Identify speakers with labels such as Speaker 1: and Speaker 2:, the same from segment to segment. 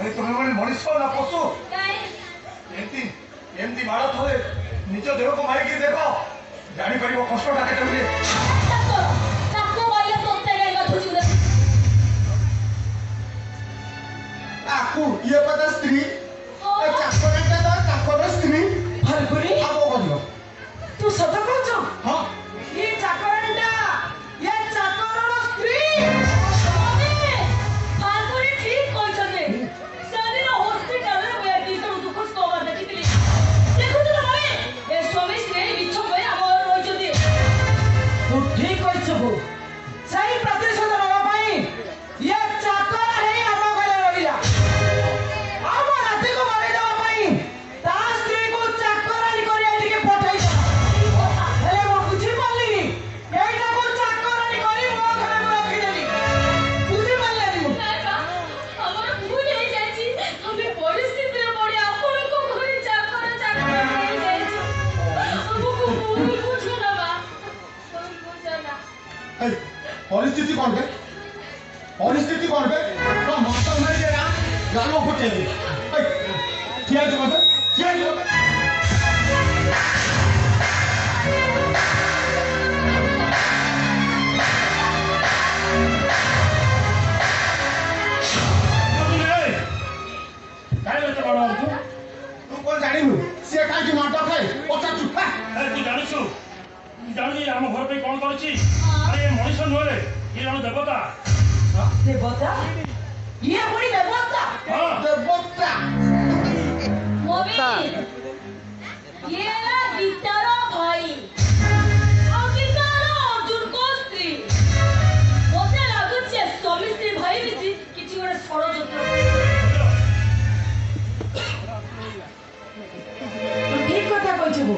Speaker 1: अरे तुम्हें मैंने मनुष्य ना पशु एमती एमती माड़ थे निज देह को मारिकी देख जापर कष्टा के
Speaker 2: ये पता स्त्री चाकर स्त्री
Speaker 3: फाल्गुनी तू सत कहछ
Speaker 2: हाँ
Speaker 3: ये चाकरटा ये चाकरर स्त्री फाल्गुनी ठीक कहछने सानी नो हॉस्पिटल रे वे भीतर दुख स्टोर देखितली देखु तो भाई ए स्वामी स्त्री बिछो पे हमर रोइ जदी तू ठीक कहछबो सही प्रतिशोध नवा भाई ये चाकर है हम घरे रहिला हम राती को मारे दवा भाई ता स्त्री को चाकरानी करिया लिके पठाई हेले मो बुझी पालिनी एटा को चाकरानी करी मो घरे में रखी देली बुझी पालिनी मु
Speaker 4: हमर भूल हे जाची हमें परिस्थिति रे पड़ी आपन को घरे चाकर हे जाची हमको भूल बुझो ना बा भूल बुझो ना
Speaker 2: परिस्थिति कौन बे तो माता मार दे ना गालो फुटे दे क्या जो मत क्या जो तू कौन जानी नु से काई की माटा खाए पचा चुपा
Speaker 5: अरे तू जानिछु जानी हम घर पे कौन करछि अरे ये मनुष्य नोरे ये जन देवता
Speaker 3: देवता ये बड़ी देवता
Speaker 5: हां
Speaker 2: देवता
Speaker 4: मोबी ये ना गीतारो भाई और गीतारो अर्जुन को स्त्री मोते लागुचे स्वामी स्त्री भाई मिसी किछि गोटे षड़यंत्र
Speaker 3: तू ठीक कथा कहछबो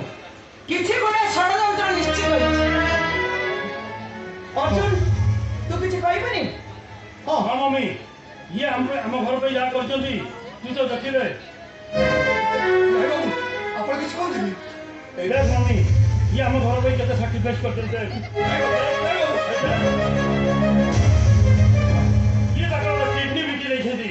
Speaker 3: किछि गोटे षड़यंत्र निश्चित होइछ अर्जुन तू किछि कहबनी
Speaker 5: हां मम्मी ये हम घर पे जा करछंती तू तो देखिले
Speaker 1: ଆପଣ କିଛି କହୁଛନ୍ତି
Speaker 5: देख मम्मी ये हम घर पे केते सैक्रिफाइस करछंते ये तक किडनी बिकी दैछंती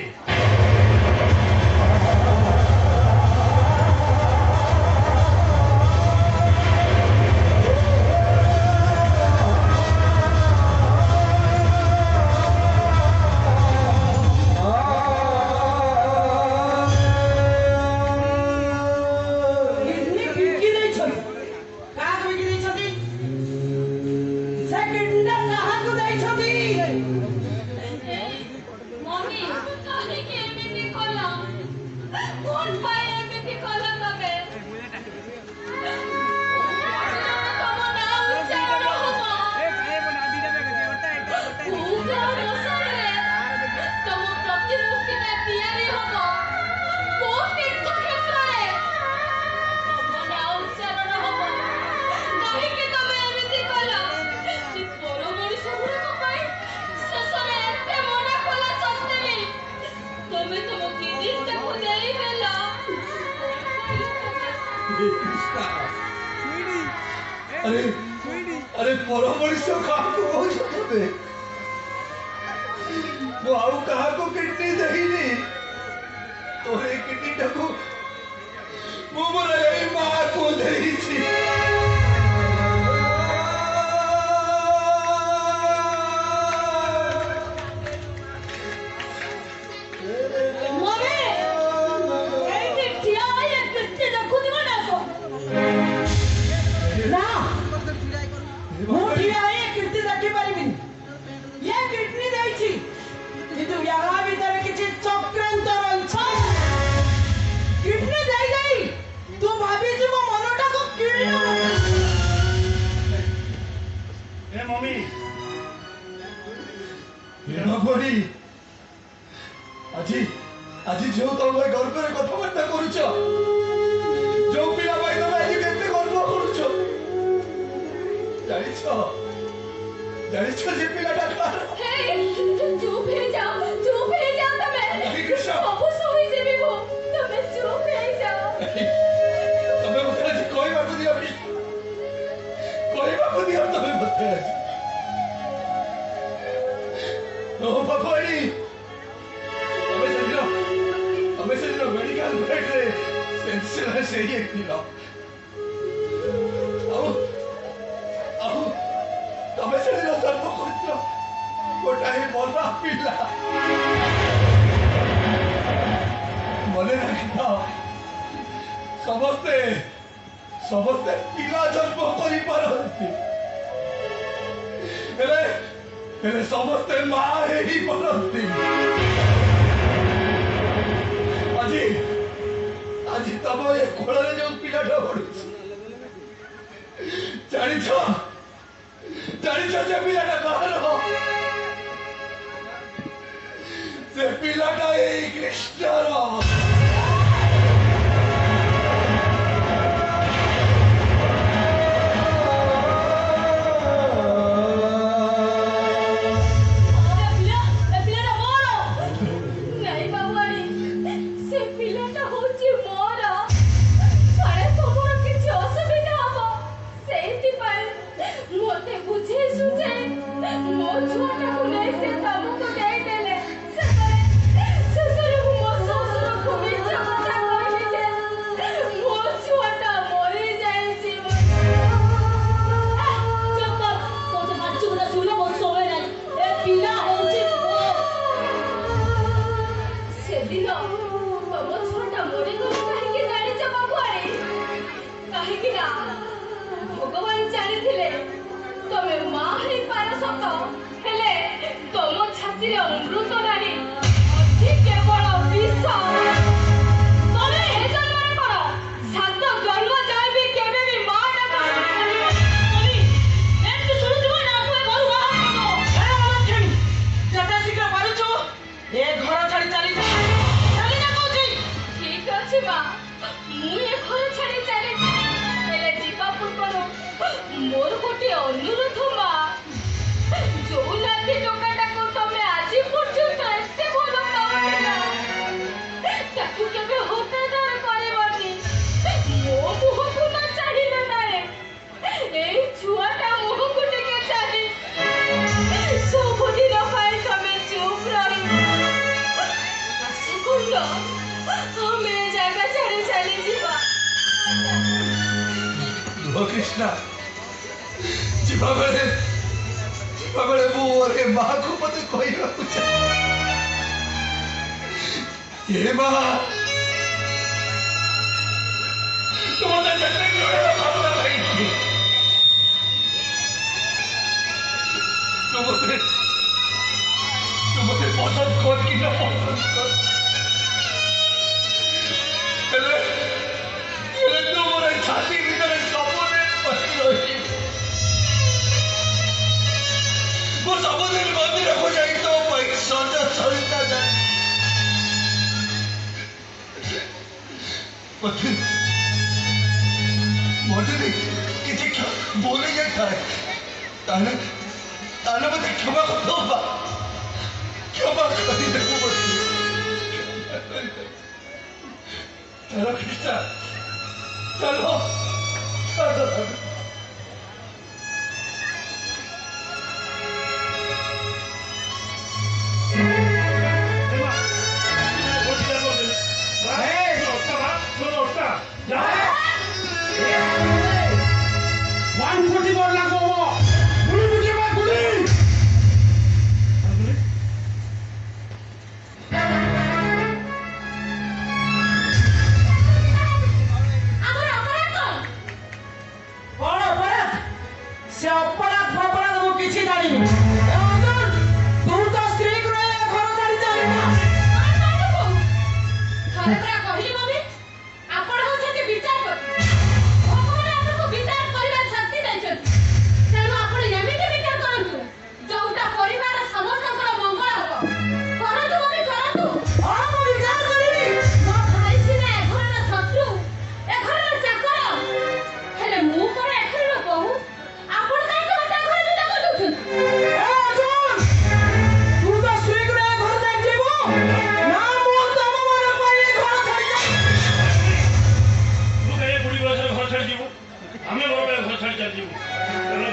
Speaker 3: किडनी बिकी दै छथि का बिकी दै छथि से किडनी कहा को दै छथि
Speaker 4: मम्मी काहे के एमिति कोला कोन पाए एमिति कोला तबे तम ना उच्चारण होबो पूजा रसरे तम प्रतिमुक्ति में तियारी होबो कोन तीर्थ क्षेत्रे तम ना उच्चारण होबो काहे के तमे एमिति कोला कि तोर मनुष्य गुण पाए ससरे एते मना कोला सत्ते तमे तम किदिन को देई बेला
Speaker 1: अरे अरे पर मनुष्य कहा को कहते वो आउ कहा को किडनी देहिनी तोरे किडनी टाको मो मोर ए मां को देहिछि
Speaker 4: मम्मी एइते ठिया आए किते देखु दिबो ना सो
Speaker 3: ना मु ठिया आए कीर्ति देखि परिबिन ये किडनी दै छी किंतु यहाँ भीतर किछि चक्रांत रहछ किडनी दे तू भाबी जी मो मनटा को किडनी
Speaker 5: ए मम्मी
Speaker 1: रणपरी আজি আজি जो तमे गर्व रे कथाबार्ता करूछ जो पिला भाई तमे आज केते गर्व करूछ जानिछ जे पिलाटा कार
Speaker 4: हे चुप हो जाओ तमे
Speaker 1: हरे कृष्ण
Speaker 4: बाबू सोई जेबी वो तमे चुप हो जाओ
Speaker 1: तमे मते आज कोई बात दिया तमे मते आज ओ बाबाड़ी तमे समझो ସମସ୍ତେ ସମସ୍ତେ ପିଲା ଜନ୍ମ କରିପାରନ୍ତି, ହେଲେ ସମସ୍ତେ ମା ହେଇପାରନ୍ତି। ଆଜି ଆଜି ତମ ଏ କୋଳରେ ଯୋଉ ପିଲାଟା ପଡୁଛି, ଜାଣିଛ ସେ ପିଲାଟା କାହାର? ସେ ପିଲାଟା ଏଇ କୃଷ୍ଣର।
Speaker 4: मोर गोटे अनुरोध मा जो लाठी टोकाटा को तमे आज पर्यंत एते भल पाउला ताकू केबे हतादार करबनी मो मुह को ना चाहिला नाए ए छुआटा मुह को टिके चाहि सब दिन पाए तमे चुप रही आसकुलो हमें जगह छाड़ी चली जीवा
Speaker 1: कृष्णा जीवा बेले मोरे माँ को मत कहवाकू ये माँ तुम तुमसे पसंद कर कि न पसंद कर तुम छाती भीतर सबुदिन रही वो सबुदिन मंदिर को जाई तो सजा सरिता जाए मधुरी किसी बोले जाए ताने मत क्षमा करो क्षमा कर चलो कृष्णा चलो
Speaker 5: ଆମେ ଘର ଛାଡ଼ି ଚାଲିଯିବୁ।